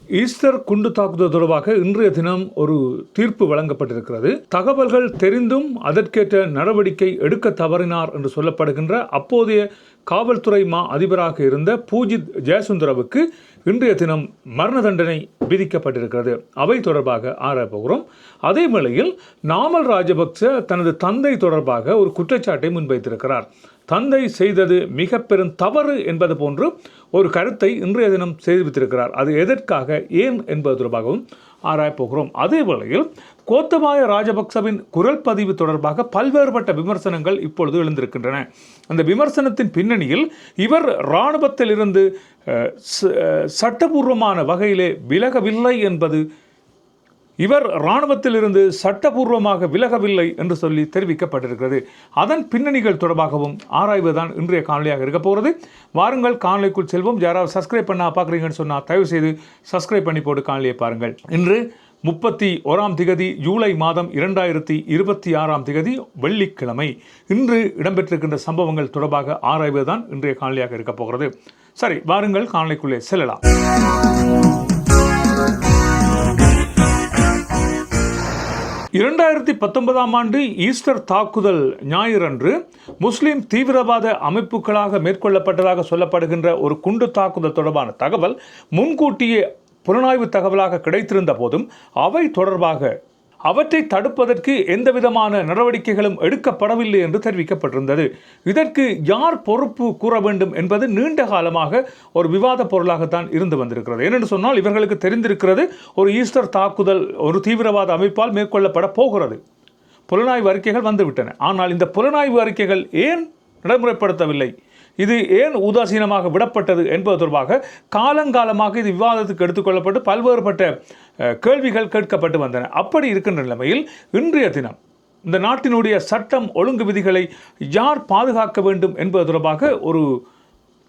Easter குண்டு தாக்குதல் தொடர்பாக இன்றைய தினம் ஒரு தீர்ப்பு வழங்கப்பட்டிருக்கிறது. தகவல்கள் தெரிந்தும் அதற்கேற்ற நடவடிக்கை எடுக்க தவறினார் என்று சொல்லப்படுகின்ற அப்போதைய காவல்துறை அதிபராக இருந்த பூஜித் ஜெயசுந்தரவுக்கு இன்றைய தினம் மரண தண்டனை விதிக்கப்பட்டிருக்கிறது. அவை தொடர்பாக ஆராய போகிறோம். அதே வேளையில் நாமல் ராஜபக்ச தனது தந்தை தொடர்பாக ஒரு குற்றச்சாட்டை முன்வைத்திருக்கிறார். தந்தை செய்தது மிக பெரும் தவறு என்பது போன்று ஒரு கருத்தை இன்றைய தினம் தெரிவித்திருக்கிறார். அது எதற்காக, ஏன் என்பது தொடர்பாகவும் ஆராயப்போகிறோம். அதே வேளையில் கோத்தபாய ராஜபக்சவின் குரல் பதிவு தொடர்பாக பல்வேறுபட்ட விமர்சனங்கள் இப்பொழுது எழுந்திருக்கின்றன. அந்த விமர்சனத்தின் பின்னணியில் இவர் இராணுவத்தில் இருந்து சட்டபூர்வமான வகையிலே விலகவில்லை என்பது, இவர் இராணுவத்தில் இருந்து சட்டபூர்வமாக விலகவில்லை என்று சொல்லி தெரிவிக்கப்பட்டிருக்கிறது. அதன் பின்னணிகள் தொடர்பாகவும் ஆராய்வுதான் இன்றைய காணொலியாக இருக்க போகிறது. வாருங்கள் காணொலிக்குள் செல்வோம். யாராவது சப்ஸ்கிரைப் பண்ண பார்க்குறீங்கன்னு சொன்னால் தயவு செய்து சப்ஸ்கிரைப் பண்ணி போட்டு காணொலியை பாருங்கள். இன்று 31 ஜூலை மாதம் 2026 வெள்ளிக்கிழமை. இன்று இடம்பெற்றிருக்கின்ற சம்பவங்கள் தொடர்பாக ஆராய்வுதான் இன்றைய காணொலியாக இருக்க போகிறது. சரி, வாருங்கள் காணொலிக்குள்ளே செல்லலாம். 2019 ஈஸ்டர் தாக்குதல் ஞாயிறன்று முஸ்லிம் தீவிரவாத அமைப்புகளாக மேற்கொள்ளப்பட்டதாக சொல்லப்படுகின்ற ஒரு குண்டு தாக்குதல் தொடர்பான தகவல் முன்கூட்டியே புலனாய்வு தகவலாக கிடைத்திருந்த போதும் அவை தொடர்பாக அவற்றை தடுப்பதற்கு எந்தவிதமான நடவடிக்கைகளும் எடுக்கப்படவில்லை என்று தெரிவிக்கப்பட்டிருந்தது. இதற்கு யார் பொறுப்பு கூற வேண்டும் என்பது நீண்ட காலமாக ஒரு விவாத பொருளாகத்தான் இருந்து வந்திருக்கிறது. ஏனென்று சொன்னால் இவர்களுக்கு தெரிந்திருக்கிறது ஒரு ஈஸ்டர் தாக்குதல் ஒரு தீவிரவாத அமைப்பால் மேற்கொள்ளப்பட போகிறது. புலனாய்வு அறிக்கைகள் வந்துவிட்டன. ஆனால் இந்த புலனாய்வு அறிக்கைகள் ஏன் நடைமுறைப்படுத்தவில்லை, இது ஏன் உதாசீனமாக விடப்பட்டது என்பது தொடர்பாக காலங்காலமாக இது விவாதத்துக்கு எடுத்துக்கொள்ளப்பட்டு பல்வேறுபட்ட கேள்விகள் கேட்கப்பட்டு வந்தன. அப்படி இருக்கின்ற நிலைமையில் இன்றைய தினம் இந்த நாட்டினுடைய சட்டம் ஒழுங்கு விதிகளை யார் பாதுகாக்க வேண்டும் என்பது தொடர்பாக ஒரு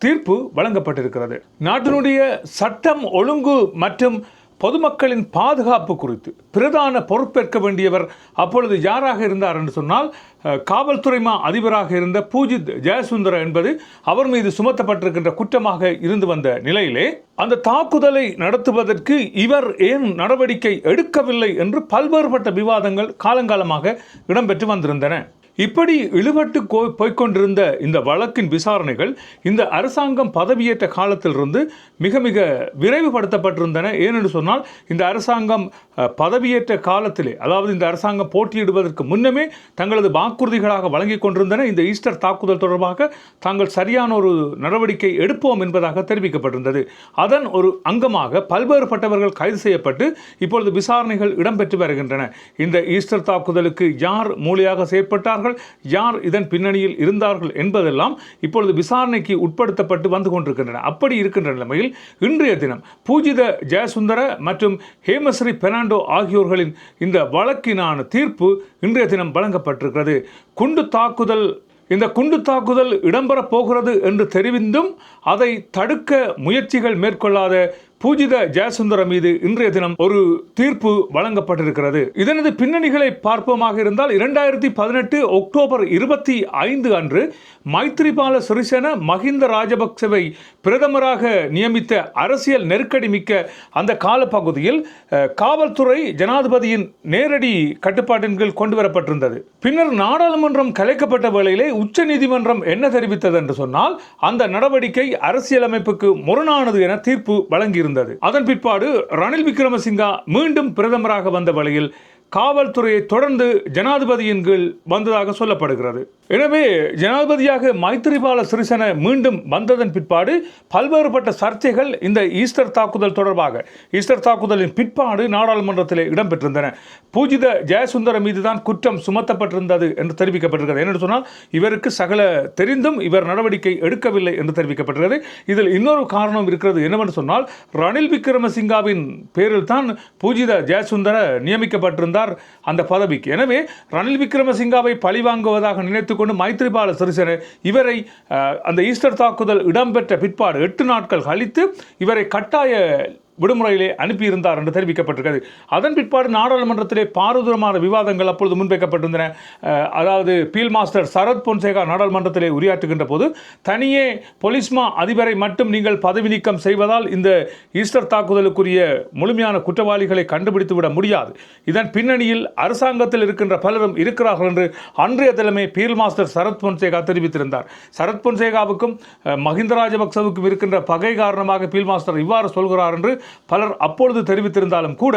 தீர்ப்பு வழங்கப்பட்டிருக்கிறது. நாட்டினுடைய சட்டம் ஒழுங்கு மற்றும் பொதுமக்களின் பாதுகாப்பு குறித்து பிரதான பொறுப்பேற்க வேண்டியவர் அப்பொழுது யாராக இருந்தார் என்று சொன்னால் காவல்துறை அதிபராக இருந்த பூஜித் ஜெயசுந்தர என்பது அவர் மீது சுமத்தப்பட்டிருக்கின்ற குற்றமாக இருந்து வந்த நிலையிலே அந்த தாக்குதலை நடத்துவதற்கு இவர் ஏன் நடவடிக்கை எடுக்கவில்லை என்று பல்வேறுபட்ட விவாதங்கள் காலங்காலமாக இடம்பெற்று வந்திருந்தன. இப்படி இழுபட்டு போய்கொண்டிருந்த இந்த வழக்கின் விசாரணைகள் இந்த அரசாங்கம் பதவியேற்ற காலத்திலிருந்து மிக மிக விரைவுபடுத்தப்பட்டிருந்தன. ஏனென்று சொன்னால் இந்த அரசாங்கம் பதவியேற்ற காலத்திலே, அதாவது இந்த அரசாங்கம் போட்டியிடுவதற்கு முன்னமே தங்களது வாக்குறுதிகளாக வழங்கி கொண்டிருந்தன. இந்த ஈஸ்டர் தாக்குதல் தொடர்பாக தாங்கள் சரியான ஒரு நடவடிக்கை எடுப்போம் என்பதாக தெரிவிக்கப்பட்டிருந்தது. அதன் ஒரு அங்கமாக பல்வேறுபட்டவர்கள் கைது செய்யப்பட்டு இப்பொழுது விசாரணைகள் இடம்பெற்று வருகின்றன. இந்த ஈஸ்டர் தாக்குதலுக்கு யார் மூளையாக செயற்பட்டார்கள், யார் இதன் பின்னணியில் இருந்தார்கள் என்பதெல்லாம் இப்பொழுது விசாரணைக்கு உட்படுத்தப்பட்டு வந்து கொண்டிருக்கின்றன. அப்படி இருக்கின்ற நிலைமையில் இன்றைய தினம் பூஜித ஜெயசுந்தர மற்றும் ஹேமஸ்ரீ பெர்னாண்டோ ஆகியோர்களின் இந்த வழக்கினான தீர்ப்பு இன்றைய தினம் வழங்கப்பட்டிருக்கிறது. இந்த குண்டு தாக்குதல் இடம்பெறப் போகிறது என்று தெரிவித்தும் அதை தடுக்க முயற்சிகள் மேற்கொள்ளாத பூஜித ஜெயசுந்தர மீது இன்றைய தினம் ஒரு தீர்ப்பு வழங்கப்பட்டிருக்கிறது. இதனது பின்னணிகளை பார்ப்போமாக இருந்தால் 2018 அக்டோபர் 25 அன்று மைத்ரிபால சிறிசேன மஹிந்த ராஜபக்சவை பிரதமராக நியமித்த அரசியல் நெருக்கடி மிக்க அந்த காலப்பகுதியில் காவல்துறை ஜனாதிபதியின் நேரடி கட்டுப்பாட்டின் கீழ் கொண்டு வரப்பட்டிருந்தது. பின்னர் நாடாளுமன்றம் கலைக்கப்பட்ட வேளையிலே உச்ச நீதிமன்றம் என்ன தெரிவித்தது என்று சொன்னால் அந்த நடவடிக்கை அரசியலமைப்புக்கு முரணானது என தீர்ப்பு வழங்கி இருந்தது. அதன் பிற்பாடு ரணில் விக்ரமசிங்கா மீண்டும் பிரதமராக வந்த வழியில் காவல்துறையை தொடர்ந்து ஜனாதிபதியின் கீழ் வந்ததாக சொல்லப்படுகிறது. எனவே ஜனாதிபதியாக மைத்ரிபால சிறிசேன மீண்டும் வந்ததன் பிற்பாடு பல்வேறுபட்ட சர்ச்சைகள் இந்த ஈஸ்டர் தாக்குதல் தொடர்பாக, ஈஸ்டர் தாக்குதலின் பிற்பாடு நாடாளுமன்றத்தில் இடம்பெற்றிருந்தன. பூஜித ஜெயசுந்தர மீது தான் குற்றம் சுமத்தப்பட்டிருந்தது என்று தெரிவிக்கப்பட்டிருக்கிறது. என்று சொன்னால் இவருக்கு சகல தெரிந்தும் இவர் நடவடிக்கை எடுக்கவில்லை என்று தெரிவிக்கப்பட்டிருக்கிறது. இதில் இன்னொரு காரணம் இருக்கிறது. என்னவென்று சொன்னால் ரணில் விக்ரமசிங்காவின் பேரில் தான் பூஜித ஜெயசுந்தர நியமிக்கப்பட்டிருந்தார் அந்த பதவிக்கு. எனவே ரணில் விக்ரமசிங்காவை பழிவாங்குவதாக நினைத்துக்கொண்டு மைத்ரிபால சிறிசேன இவரை அந்த ஈஸ்டர் தாக்குதல் இடம்பெற்ற பிற்பாடு 8 நாட்கள் கழித்து இவரை கட்டாய விடுமுறையிலே அனுப்பியிருந்தார் என்று தெரிவிக்கப்பட்டிருக்கிறது. அதன் பிற்பாடு நாடாளுமன்றத்திலே பாரதூரமான விவாதங்கள் அப்பொழுது முன்வைக்கப்பட்டிருந்தன. அதாவது பீல் மாஸ்டர் சரத் பொன்சேகா நாடாளுமன்றத்திலே உரையாற்றுகின்ற போது தனியே பொலிஸ்மா அதிபரை மட்டும் நீங்கள் பதவி நீக்கம் செய்வதால் இந்த ஈஸ்டர் தாக்குதலுக்குரிய முழுமையான குற்றவாளிகளை கண்டுபிடித்துவிட முடியாது, இதன் பின்னணியில் அரசாங்கத்தில் இருக்கின்ற பலரும் இருக்கிறார்கள் என்று அன்றைய தலைமை பீல் மாஸ்டர் சரத் பொன்சேகா தெரிவித்திருந்தார். சரத் பொன்சேகாவுக்கும் மஹிந்த ராஜபக்சவுக்கும் இருக்கின்ற பகை காரணமாக பீல் மாஸ்டர் இவ்வாறு சொல்கிறார் என்று பலர் அப்பொழுது தெரிவித்திருந்தாலும் கூட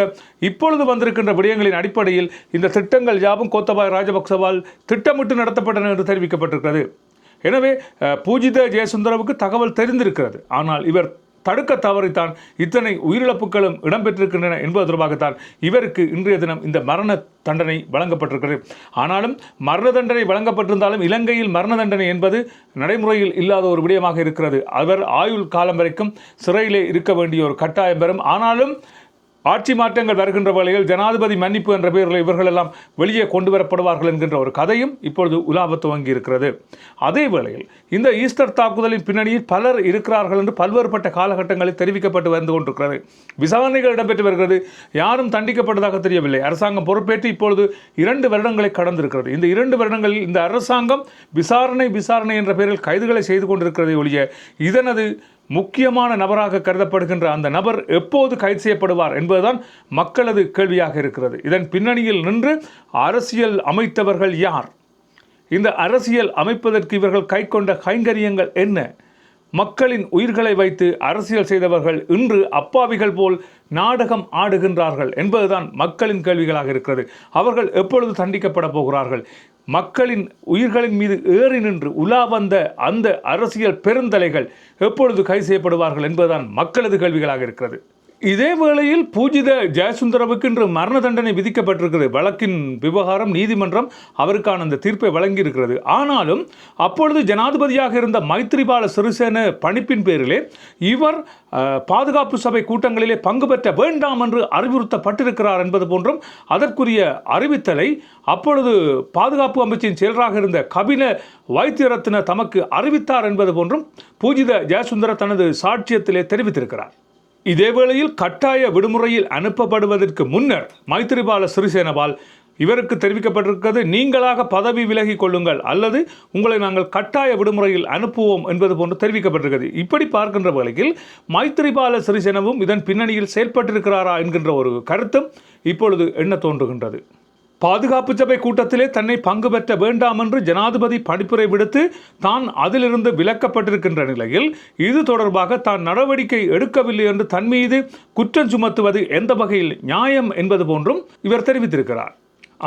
இப்பொழுது வந்திருக்கின்ற விடயங்களின் அடிப்படையில் இந்த திட்டங்கள் யாவும் கோத்தபாய ராஜபக்சவால் திட்டமிட்டு நடத்தப்பட்டன என்று தெரிவிக்கப்பட்டிருக்கிறது. எனவே பூஜித ஜெயசுந்தரவுக்கு தகவல் தெரிந்திருக்கிறது. ஆனால் இவர் தடுக்க தவறித்தான் இத்தனை உயிரிழப்புகளும் இடம்பெற்றிருக்கின்றன என்பது தொடர்பாகத்தான் இவருக்கு இன்றைய தினம் இந்த மரண தண்டனை வழங்கப்பட்டிருக்கிறது. ஆனாலும் மரண தண்டனை வழங்கப்பட்டிருந்தாலும் இலங்கையில் மரண தண்டனை என்பது நடைமுறையில் இல்லாத ஒரு விடயமாக இருக்கிறது. அவர் ஆயுள் காலம் வரைக்கும் சிறையிலே இருக்க வேண்டிய ஒரு கட்டாயம் பெறும். ஆனாலும் ஆட்சி மாற்றங்கள் வருகின்ற வேளையில் ஜனாதிபதி மன்னிப்பு என்ற பெயரில் இவர்களெல்லாம் வெளியே கொண்டு வரப்படுவார்கள் என்கின்ற ஒரு கதையும் இப்பொழுது உலாவத் துவங்கி இருக்கிறது. அதே வேளையில் இந்த ஈஸ்டர் தாக்குதலின் பின்னணியில் பலர் இருக்கிறார்கள் என்று பல்வேறுபட்ட காலகட்டங்களில் தெரிவிக்கப்பட்டு வந்து கொண்டிருக்கிறது. விசாரணைகள் இடம்பெற்று வருகிறது. யாரும் தண்டிக்கப்பட்டதாக தெரியவில்லை. அரசாங்கம் பொறுப்பேற்று இப்பொழுது 2 வருடங்களை கடந்திருக்கிறது. இந்த 2 வருடங்களில் இந்த அரசாங்கம் விசாரணை என்ற பெயரில் கைதுகளை செய்து கொண்டிருக்கிறதை ஒழிய இதனது முக்கியமான நபராக கருதப்படுகின்ற அந்த நபர் எப்போது கைது செய்யப்படுவார் என்பதுதான் மக்களது கேள்வியாக இருக்கிறது. இதன் பின்னணியில் நின்று அரசியல் அமைத்தவர்கள் யார்? இந்த அரசியல் அமைப்பதற்கு இவர்கள் கைக்கொண்ட கைங்கரியங்கள் என்ன? மக்களின் உயிர்களை வைத்து அரசியல் செய்தவர்கள் இன்று அப்பாவிகள் போல் நாடகம் ஆடுகின்றார்கள் என்பதுதான் மக்களின் கேள்விகளாக இருக்கிறது. அவர்கள் எப்பொழுது தண்டிக்கப்பட போகிறார்கள்? மக்களின் உயிர்களின் மீது ஏறி நின்று உலா வந்த அந்த அரசியல் பெருந்தலைகள் எப்பொழுது கைது செய்யப்படுவார்கள் என்பதுதான் மக்களது கேள்விகளாக இருக்கிறது. இதே வேளையில் பூஜித ஜெயசுந்தரவுக்கு இன்று மரண தண்டனை விதிக்கப்பட்டிருக்கிறது. வழக்கின் விவகாரம் நீதிமன்றம் அவருக்கான அந்த தீர்ப்பை வழங்கியிருக்கிறது. ஆனாலும் அப்பொழுது ஜனாதிபதியாக இருந்த மைத்ரிபால சிறிசேன பணிப்பின் பேரிலே இவர் பாதுகாப்பு சபை கூட்டங்களிலே பங்கு பெற்ற வேண்டாம் என்று அறிவுறுத்தப்பட்டிருக்கிறார் என்பது போன்றும் அதற்குரிய அறிவித்தலை அப்பொழுது பாதுகாப்பு அமைச்சின் செயலராக இருந்த கபில வைத்தியரத்ன தமக்கு அறிவித்தார் என்பது போன்றும் பூஜித ஜெயசுந்தர தனது சாட்சியத்திலே தெரிவித்திருக்கிறார். இதேவேளையில் கட்டாய விடுமுறையில் அனுப்பப்படுவதற்கு முன்னர் மைத்ரிபால சிறிசேனவால் இவருக்கு தெரிவிக்கப்பட்டிருக்கிறது, நீங்களாக பதவி விலகி கொள்ளுங்கள் அல்லது உங்களை நாங்கள் கட்டாய விடுமுறையில் அனுப்புவோம் என்பது போன்று தெரிவிக்கப்பட்டிருக்கிறது. இப்படி பார்க்கின்ற வேளையில் மைத்ரிபால சிறிசேனவும் இதன் பின்னணியில் செயல்பட்டிருக்கிறாரா என்கின்ற ஒரு கருத்தும் இப்பொழுது எண்ண தோன்றுகின்றது. பாதுகாப்பு சபை கூட்டத்திலே தன்னை பங்கு பெற்ற வேண்டாம் என்று ஜனாதிபதி பணிப்புரை விடுத்து தான் அதிலிருந்து விலக்கப்பட்டிருக்கின்ற நிலையில் இது தொடர்பாக தான் நடவடிக்கை எடுக்கவில்லை என்று தன் மீது குற்றம் சுமத்துவது எந்த வகையில் நியாயம் என்பது போன்றும் இவர் தெரிவித்திருக்கிறார்.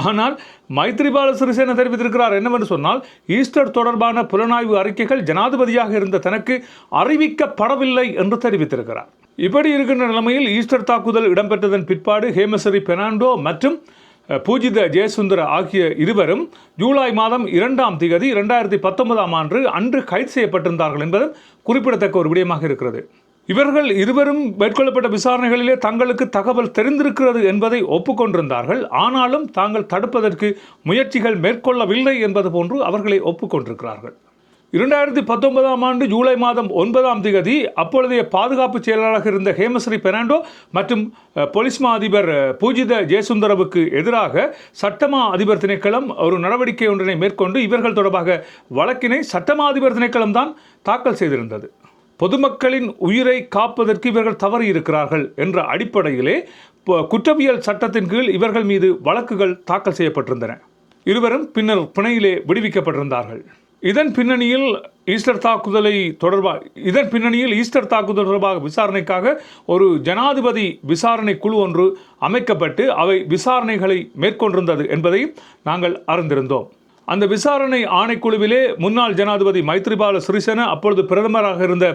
ஆனால் மைத்ரிபால சிறிசேன தெரிவித்திருக்கிறார் என்னவென்று சொன்னால், ஈஸ்டர் தொடர்பான புலனாய்வு அறிக்கைகள் ஜனாதிபதியாக இருந்த தனக்கு அறிவிக்கப்படவில்லை என்று தெரிவித்திருக்கிறார். இப்படி இருக்கின்ற நிலைமையில் ஈஸ்டர் தாக்குதல் இடம்பெற்றதன் பிற்பாடு ஹேமசிறி பெர்னாண்டோ மற்றும் பூஜித ஜெயசுந்தர ஆகிய இருவரும் ஜூலை மாதம் 2ஆம் தேதி 2019ஆம் ஆண்டு அன்று கைது செய்யப்பட்டிருந்தார்கள் என்பதும் குறிப்பிடத்தக்க ஒரு விடயமாக இருக்கிறது. இவர்கள் இருவரும் மேற்கொள்ளப்பட்ட விசாரணைகளிலே தங்களுக்கு தகவல் தெரிந்திருக்கிறது என்பதை ஒப்புக்கொண்டிருந்தார்கள். ஆனாலும் தாங்கள் தடுப்பதற்கு முயற்சிகள் மேற்கொள்ளவில்லை என்பது போன்று அவர்களை ஒப்புக்கொண்டிருக்கிறார்கள். 2019ஆம் ஆண்டு ஜூலை மாதம் 9ஆம் தேதி அப்பொழுதைய பாதுகாப்பு செயலாளராக இருந்த ஹேமசிறி பெர்னாண்டோ மற்றும் பொலிஸ்மா அதிபர் பூஜித ஜெயசுந்தரவுக்கு எதிராக சட்டமா அதிபர் திணைக்களம் ஒரு நடவடிக்கை ஒன்றினை மேற்கொண்டு இவர்கள் தொடர்பாக வழக்கினை சட்டமா அதிபர் திணைக்களம் தான் தாக்கல் செய்திருந்தது. பொதுமக்களின் உயிரை காப்பதற்கு இவர்கள் தவறி இருக்கிறார்கள் என்ற அடிப்படையிலே குற்றவியல் சட்டத்தின் கீழ் இவர்கள் மீது வழக்குகள் தாக்கல் செய்யப்பட்டிருந்தன. இருவரும் பின்னர் பிணையிலே விடுவிக்கப்பட்டிருந்தார்கள். இதன் பின்னணியில் ஈஸ்டர் தாக்குதல் தொடர்பாக விசாரணைக்காக ஒரு ஜனாதிபதி விசாரணை குழு ஒன்று அமைக்கப்பட்டு அவை விசாரணைகளை மேற்கொண்டிருந்தது என்பதையும் நாங்கள் அறிந்திருந்தோம். அந்த விசாரணை ஆணைக்குழுவிலே முன்னாள் ஜனாதிபதி மைத்ரிபால சிறிசேன, அப்பொழுது பிரதமராக இருந்த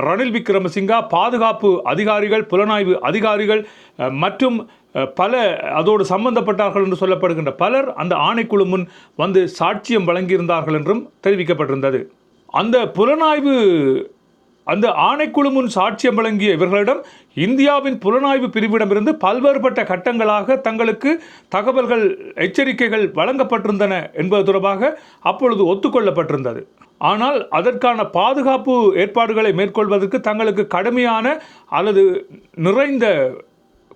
ரணில் விக்ரமசிங்கா, பாதுகாப்பு அதிகாரிகள், புலனாய்வு அதிகாரிகள் மற்றும் பல அதோடு சம்பந்தப்பட்டார்கள் என்று சொல்லப்படுகின்ற பலர் அந்த ஆணைக்குழு முன் வந்து சாட்சியம் வழங்கியிருந்தார்கள் என்றும் தெரிவிக்கப்பட்டிருந்தது. அந்த ஆணைக்குழு முன் சாட்சியம் வழங்கிய இவர்களிடம் இந்தியாவின் புலனாய்வு பிரிவிடமிருந்து பல்வேறுபட்ட கட்டங்களாக தங்களுக்கு தகவல்கள், எச்சரிக்கைகள் வழங்கப்பட்டிருந்தன என்பது தொடர்பாக அப்பொழுது ஒத்துக்கொள்ளப்பட்டிருந்தது. ஆனால் அதற்கான பாதுகாப்பு ஏற்பாடுகளை மேற்கொள்வதற்கு தங்களுக்கு கடுமையான அல்லது நிறைந்த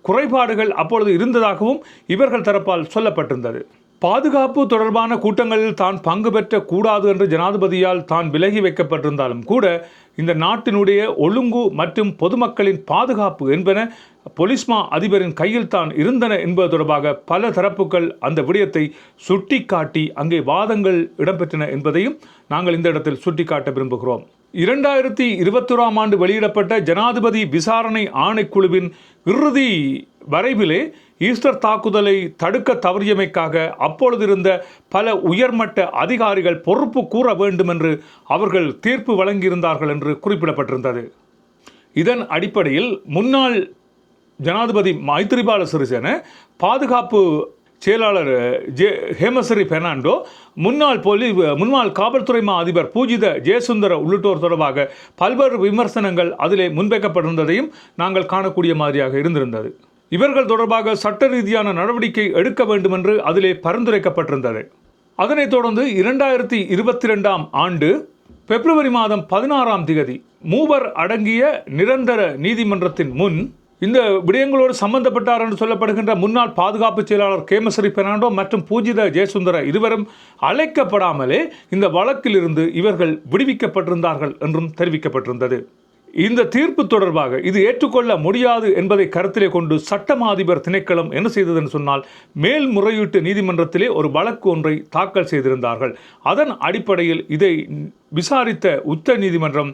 குறைபாடுகள் அப்பொழுது இருந்ததாகவும் இவர்கள் தரப்பால் சொல்லப்பட்டிருந்தது. பாதுகாப்பு தொடர்பான கூட்டங்களில் தான் பங்கு பெற்ற கூடாது என்று ஜனாதிபதியால் தான் விலகி வைக்கப்பட்டிருந்தாலும் கூட இந்த நாட்டினுடைய ஒழுங்கு மற்றும் பொதுமக்களின் பாதுகாப்பு என்பன பொலிஸ்மா அதிபரின் கையில் தான் இருந்தன என்பது தொடர்பாக பல தரப்புகள் அந்த விடயத்தை சுட்டிக்காட்டி அங்கே வாதங்கள் இடம்பெற்றன என்பதையும் நாங்கள் இந்த இடத்தில் சுட்டிக்காட்ட விரும்புகிறோம். 2021ஆம் ஆண்டு வெளியிடப்பட்ட ஜனாதிபதி விசாரணை ஆணைக்குழுவின் இறுதி வரைவிலே ஈஸ்டர் தாக்குதலை தடுக்க தவறியமைக்காக அப்பொழுது இருந்த பல உயர்மட்ட அதிகாரிகள் பொறுப்பு கூற வேண்டும் என்று அவர்கள் தீர்ப்பு வழங்கியிருந்தார்கள் என்று குறிப்பிடப்பட்டிருந்தது. இதன் அடிப்படையில் முன்னாள் ஜனாதிபதி மைத்ரிபால சிறிசேன, பாதுகாப்பு செயலாளர் ஹேமசிறி பெர்னாண்டோ, முன்னாள் காவல்துறை அதிபர் பூஜித ஜெயசுந்தர உள்ளிட்டோர் தொடர்பாக பல்வேறு விமர்சனங்கள் அதிலே முன்வைக்கப்பட்டிருந்ததையும் நாங்கள் காணக்கூடிய மாதிரியாக இருந்திருந்தது. இவர்கள் தொடர்பாக சட்ட ரீதியான நடவடிக்கை எடுக்க வேண்டும் என்று அதிலே பரிந்துரைக்கப்பட்டிருந்தது. அதனைத் தொடர்ந்து 2022ஆம் ஆண்டு பிப்ரவரி மாதம் 16ஆம் தேதி 3 அடங்கிய நிரந்தர நீதிமன்றத்தின் முன் இந்த விடயங்களோடு சம்பந்தப்பட்டார் என்று சொல்லப்படுகின்ற முன்னாள் பாதுகாப்பு செயலாளர் ஹேமசிறி பெர்னாண்டோ மற்றும் பூஜித ஜெயசுந்தர இருவரும் அழைக்கப்படாமலே இந்த வழக்கிலிருந்து இவர்கள் விடுவிக்கப்பட்டிருந்தார்கள் என்றும் தெரிவிக்கப்பட்டிருந்தது. இந்த தீர்ப்பு தொடர்பாக இது ஏற்றுக்கொள்ள முடியாது என்பதை கருத்திலே கொண்டு சட்டமா அதிபர் திணைக்களம் என்ன செய்தது என்று சொன்னால், மேல்முறையீட்டு நீதிமன்றத்திலே ஒரு வழக்கு ஒன்றை தாக்கல் செய்திருந்தார்கள். அதன் அடிப்படையில் இதை விசாரித்த உச்ச நீதிமன்றம்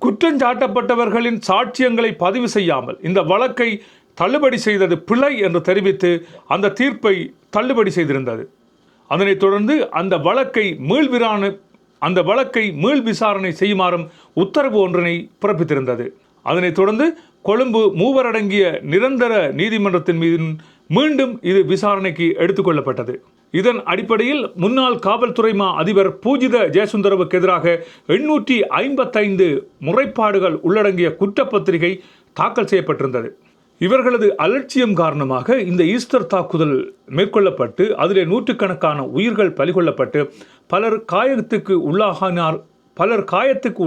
குற்றஞ்சாட்டப்பட்டவர்களின் சாட்சியங்களை பதிவு செய்யாமல் இந்த வழக்கை தள்ளுபடி செய்தது பிழை என்று தெரிவித்து அந்த தீர்ப்பை தள்ளுபடி செய்திருந்தது. அதனைத் தொடர்ந்து அந்த வழக்கை மீள் விசாரணை செய்யுமாறும் உத்தரவு ஒன்றினை பிறப்பித்திருந்தது. அதனைத் தொடர்ந்து கொழும்பு 3 அடங்கிய நிரந்தர நீதிமன்றத்தின் மீது மீண்டும் இது விசாரணைக்கு எடுத்துக்கொள்ளப்பட்டது. இதன் அடிப்படையில் முன்னாள் காவல்துறை அதிபர் பூஜித ஜெயசுந்தரவுக்கு எதிராக 855 முறைப்பாடுகள் உள்ளடங்கிய குற்றப்பத்திரிகை தாக்கல் செய்யப்பட்டிருந்தது. இவர்களது அலட்சியம் காரணமாக இந்த ஈஸ்டர் தாக்குதல் மேற்கொள்ளப்பட்டு அதிலே நூற்றுக்கணக்கான உயிர்கள் பலிகொள்ளப்பட்டு பலர் காயத்துக்கு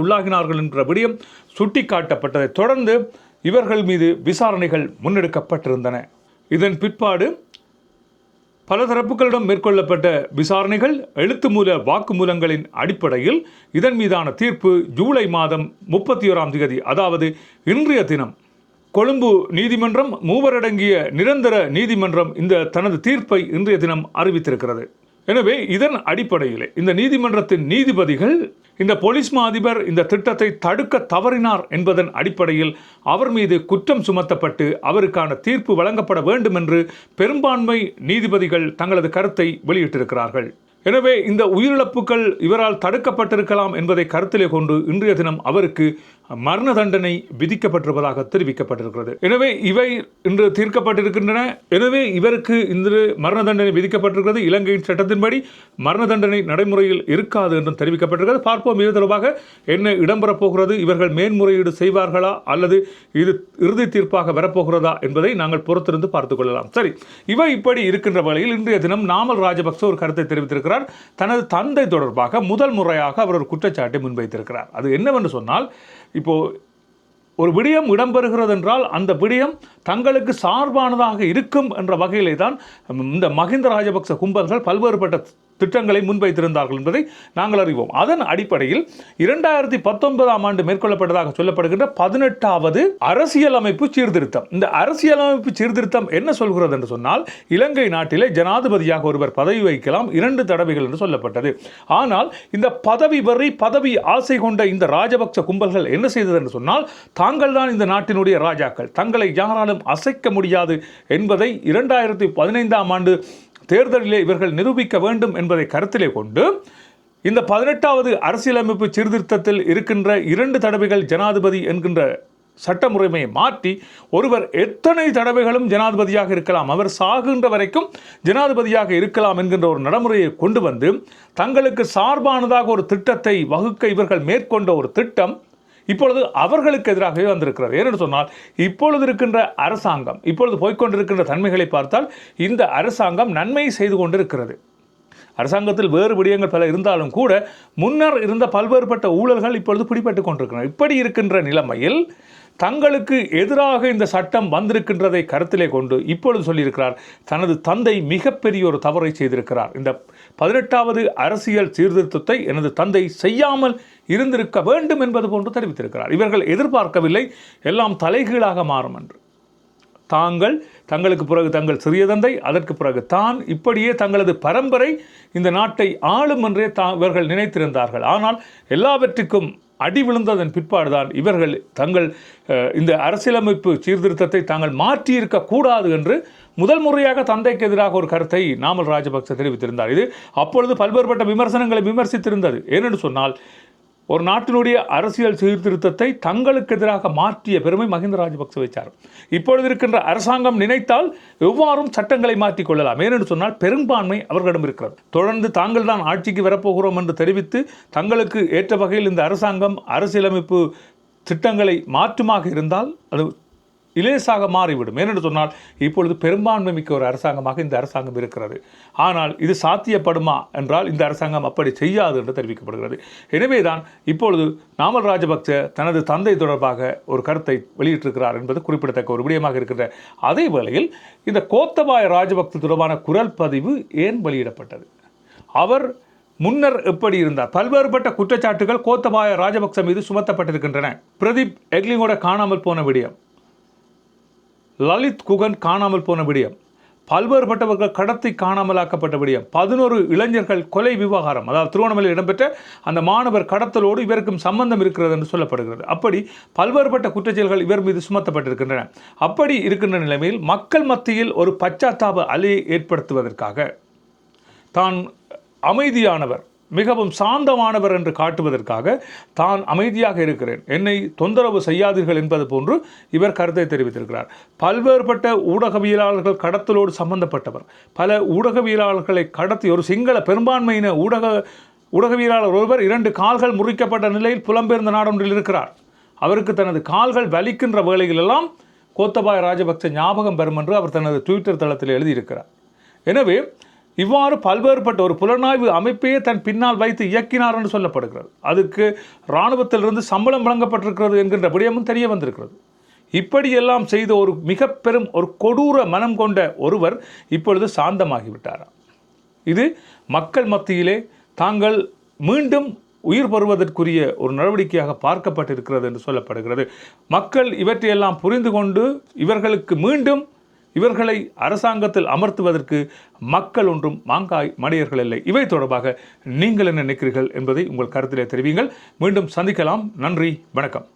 உள்ளாகினார்கள் என்ற விடயம் சுட்டிக்காட்டப்பட்டதை தொடர்ந்து இவர்கள் மீது விசாரணைகள் முன்னெடுக்கப்பட்டிருந்தன. இதன் பிற்பாடு பல தரப்புகளிடம் மேற்கொள்ளப்பட்ட விசாரணைகள் எழுத்து மூல வாக்குமூலங்களின் அடிப்படையில் இதன் மீதான தீர்ப்பு ஜூலை மாதம் 31ஆம் தேதி, அதாவது இன்றைய தினம் கொழும்பு நீதிமன்றம் 3 அடங்கிய நிரந்தர நீதிமன்றம் இந்த தனது தீர்ப்பை இன்றைய தினம் அறிவித்திருக்கிறது. எனவே இதன் அடிப்படையில் இந்த நீதிமன்றத்தின் நீதிபதிகள் இந்த பொலிஸ்மா அதிபர் இந்த திட்டத்தை தடுக்க தவறினார் என்பதன் அடிப்படையில் அவர் மீது குற்றம் சுமத்தப்பட்டு அவருக்கான தீர்ப்பு வழங்கப்பட வேண்டும் என்று பெரும்பான்மை நீதிபதிகள் தங்களது கருத்தை வெளியிட்டிருக்கிறார்கள். எனவே இந்த உயிரிழப்புகள் இவரால் தடுக்கப்பட்டிருக்கலாம் என்பதை கருத்திலே கொண்டு இன்றைய தினம் அவருக்கு மரண தண்டனை விதிக்கப்பட்டிருப்பதாக தெரிவிக்கப்பட்டிருக்கிறது. எனவே இவை இன்று தீர்க்கப்பட்டிருக்கின்றன. எனவே இவருக்கு இன்று மரண தண்டனை விதிக்கப்பட்டிருக்கிறது. இலங்கையின் சட்டத்தின்படி மரண தண்டனை நடைமுறையில் இருக்காது என்றும் தெரிவிக்கப்பட்டிருக்கிறது. பார்ப்போம் இது தொடர்பாக என்ன இடம்பெறப் போகிறது, இவர்கள் மேன்முறையீடு செய்வார்களா அல்லது இது இறுதி தீர்ப்பாக வரப்போகிறதா என்பதை நாங்கள் பொறுத்திருந்து பார்த்துக் கொள்ளலாம். சரி, இவை இப்படி இருக்கின்ற வேளையில் இன்றைய தினம் நாமல் ராஜபக்ச ஒரு கருத்தை தெரிவித்திருக்கிறார். தனது தந்தை தொடர்பாக முதல் முறையாக அவர் ஒரு குற்றச்சாட்டை முன்வைத்திருக்கிறார். அது என்னவென்று சொன்னால், இப்போ ஒரு விடயம் இடம்பெறுகிறது என்றால் அந்த விடயம் தங்களுக்கு சார்பானதாக இருக்கும் என்ற வகையிலே தான் இந்த மஹிந்த ராஜபக்ச கும்பல்கள் பல்வேறுபட்ட திட்டங்களை முன்வைத்திருந்தார்கள் என்பதை நாங்கள் அறிவோம். அதன் அடிப்படையில் 2019ஆம் ஆண்டு மேற்கொள்ளப்பட்டதாக சொல்லப்படுகின்ற 18வது அரசியலமைப்பு சீர்திருத்தம். இந்த அரசியலமைப்பு சீர்திருத்தம் என்ன சொல்கிறது என்று சொன்னால், இலங்கை நாட்டிலே ஜனாதிபதியாக ஒருவர் பதவி வகிக்கலாம் 2 தடவைகள் என்று சொல்லப்பட்டது. ஆனால் இந்த பதவி வெறி, பதவி ஆசை கொண்ட இந்த ராஜபக்ச கும்பல்கள் என்ன செய்தது என்று சொன்னால், தாங்கள் தான் இந்த நாட்டினுடைய ராஜாக்கள், தங்களை யாராலும் அசைக்க முடியாது என்பதை 2015ஆம் ஆண்டு தேர்தலிலே இவர்கள் நிரூபிக்க வேண்டும் என்பதை கருத்திலே கொண்டு இந்த 18வது அரசியலமைப்பு சீர்திருத்தத்தில் இருக்கின்ற 2 தடவைகள் ஜனாதிபதி என்கின்ற சட்ட முறைமையை மாற்றி ஒருவர் எத்தனை தடவைகளும் ஜனாதிபதியாக இருக்கலாம், அவர் சாகின்ற வரைக்கும் ஜனாதிபதியாக இருக்கலாம் என்கின்ற ஒரு நடைமுறையை கொண்டு வந்து தங்களுக்கு சார்பானதாக ஒரு திட்டத்தை வகுக்க இவர்கள் மேற்கொண்ட ஒரு திட்டம் இப்பொழுது அவர்களுக்கு எதிராகவே வந்திருக்கிறது. ஏனென்று சொன்னால், இப்பொழுது இருக்கின்ற அரசாங்கம், இப்பொழுது போய்கொண்டிருக்கின்ற தன்மைகளை பார்த்தால் இந்த அரசாங்கம் நன்மை செய்து கொண்டிருக்கிறது. அரசாங்கத்தில் வேறு விடயங்கள் பல இருந்தாலும் கூட முன்னர் இருந்த பல்வேறுபட்ட ஊழல்கள் இப்பொழுது பிடிபட்டு கொண்டிருக்கின்றன. இப்படி இருக்கின்ற நிலைமையில் தங்களுக்கு எதிராக இந்த சட்டம் வந்திருக்கின்றதை கருத்திலே கொண்டு இப்பொழுது சொல்லியிருக்கிறார், தனது தந்தை மிகப்பெரிய ஒரு தவறை செய்திருக்கிறார். இந்த 18வது அரசியல் சீர்திருத்தத்தை எனது தந்தை செய்யாமல் இருந்திருக்க வேண்டும் என்பது போன்று தெரிவித்திருக்கிறார். இவர்கள் எதிர்பார்க்கவில்லை எல்லாம் தலைகீழாக மாறும் என்று. தங்களுக்கு பிறகு தங்கள் சிறிய தந்தை, அதற்கு பிறகு தான், இப்படியே தங்களது பரம்பரை இந்த நாட்டை ஆளும் என்றே இவர்கள் நினைத்திருந்தார்கள். ஆனால் எல்லாவற்றுக்கும் அடி விழுந்ததன் பிற்பாடுதான் இவர்கள் தங்கள் இந்த அரசியலமைப்பு சீர்திருத்தத்தை தாங்கள் மாற்றியிருக்க கூடாது என்று முதல் முறையாக தந்தைக்கு எதிராக ஒரு கருத்தை நாமல் ராஜபக்ச தெரிவித்திருந்தார். இது அப்பொழுது பல்வேறுபட்ட விமர்சனங்களை விமர்சித்திருந்தது. ஏனென்று சொன்னால், ஒரு நாட்டினுடைய அரசியல் சீர்திருத்தத்தை தங்களுக்கு எதிராக மாற்றிய பெருமை மஹிந்த ராஜபக்ச வைச்சார். இப்பொழுது இருக்கின்ற அரசாங்கம் நினைத்தால் எவ்வாறும் சட்டங்களை மாற்றிக் கொள்ளலாம். ஏனென்று சொன்னால் பெரும்பான்மை அவர்களிடம் இருக்கிறது. தொடர்ந்து தாங்கள் தான் ஆட்சிக்கு வரப்போகிறோம் என்று தெரிவித்து தங்களுக்கு ஏற்ற வகையில் இந்த அரசாங்கம் அரசியலமைப்பு திட்டங்களை மாற்றுமாக இருந்தால் அது இலேசாக மாறிவிடும். ஏனென்று சொன்னால் இப்பொழுது பெரும்பான்மை மிக்க ஒரு அரசாங்கமாக இந்த அரசாங்கம் இருக்கிறது. ஆனால் இது சாத்தியப்படுமா என்றால் இந்த அரசாங்கம் அப்படி செய்யாது என்று தெரிவிக்கப்படுகிறது. எனவேதான் இப்பொழுது நாமல் ராஜபக்ச தனது தந்தை தொடர்பாக ஒரு கருத்தை வெளியிட்டிருக்கிறார் என்பது குறிப்பிடத்தக்க ஒரு விடயமாக இருக்கின்ற அதே வேளையில் இந்த கோத்தபாய ராஜபக்ச தொடர்பான குரல் பதிவு ஏன் வெளியிடப்பட்டது? அவர் முன்னர் எப்படி இருந்தார்? பல்வேறுபட்ட குற்றச்சாட்டுகள் கோத்தபாய ராஜபக்ச மீது சுமத்தப்பட்டிருக்கின்றன. பிரதீப் எக்லிங்கோட காணாமல் போன விடயம், லலித் குகன் காணாமல் போன விடயம், பல்வேறுபட்டவர்கள் கடத்தி காணாமலாக்கப்பட்ட விடயம், 11 இளைஞர்கள் கொலை விவகாரம், அதாவது திருவண்ணாமலையில் இடம்பெற்ற அந்த மாணவர் கடத்தலோடு இவருக்கும் சம்பந்தம் இருக்கிறது என்று சொல்லப்படுகிறது. அப்படி பல்வேறுபட்ட குற்றச்செயல்கள் இவர் மீது சுமத்தப்பட்டிருக்கின்றன. அப்படி இருக்கின்ற நிலைமையில் மக்கள் மத்தியில் ஒரு பச்சாத்தாப அலையை ஏற்படுத்துவதற்காக தான் அமைதியானவர், மிகவும் சாந்தமானவர் என்று காட்டுவதற்காக தான் அமைதியாக இருக்கிறேன், என்னை தொந்தரவு செய்யாதீர்கள் என்பது போன்று இவர் கருத்தை தெரிவித்திருக்கிறார். பல்வேறுபட்ட ஊடகவியலாளர்கள் கடத்தலோடு சம்பந்தப்பட்டவர், பல ஊடகவியலாளர்களை கடத்தி ஒரு சிங்கள பெரும்பான்மையின ஊடகவியலாளர் ஒருவர் 2 கால்கள் முறிக்கப்பட்ட நிலையில் புலம்பெயர்ந்த நாடொன்றில் இருக்கிறார். அவருக்கு தனது கால்கள் வலிக்கின்ற வேளையிலெல்லாம் கோத்தபாய ராஜபக்ச ஞாபகம் பெறும் என்று அவர் தனது ட்விட்டர் தளத்தில் எழுதியிருக்கிறார். எனவே இவ்வாறு பல்வேறுபட்ட ஒரு புலனாய்வு அமைப்பையே தன் பின்னால் வைத்து இயக்கினார் என்று சொல்லப்படுகிறது. அதுக்கு இராணுவத்திலிருந்து சம்பளம் வழங்கப்பட்டிருக்கிறது என்கின்ற விடயமும் தெரிய வந்திருக்கிறது. இப்படியெல்லாம் செய்த ஒரு மிக பெரும் ஒரு கொடூர மனம் கொண்ட ஒருவர் இப்பொழுது சாந்தமாகிவிட்டாராம். இது மக்கள் மத்தியிலே தாங்கள் மீண்டும் உயிர் பெறுவதற்குரிய ஒரு நடவடிக்கையாக பார்க்கப்பட்டிருக்கிறது என்று சொல்லப்படுகிறது. மக்கள் இவற்றையெல்லாம் புரிந்து கொண்டு இவர்களுக்கு மீண்டும் இவர்களை அரசாங்கத்தில் அமர்த்துவதற்கு மக்கள் ஒன்றும் மாங்காய் மடையர்கள் இல்லை. இவை தொடர்பாக நீங்கள் என்ன நினைக்கிறீர்கள் என்பதை உங்கள் கருத்திலே தெரிவிங்கள். மீண்டும் சந்திக்கலாம். நன்றி, வணக்கம்.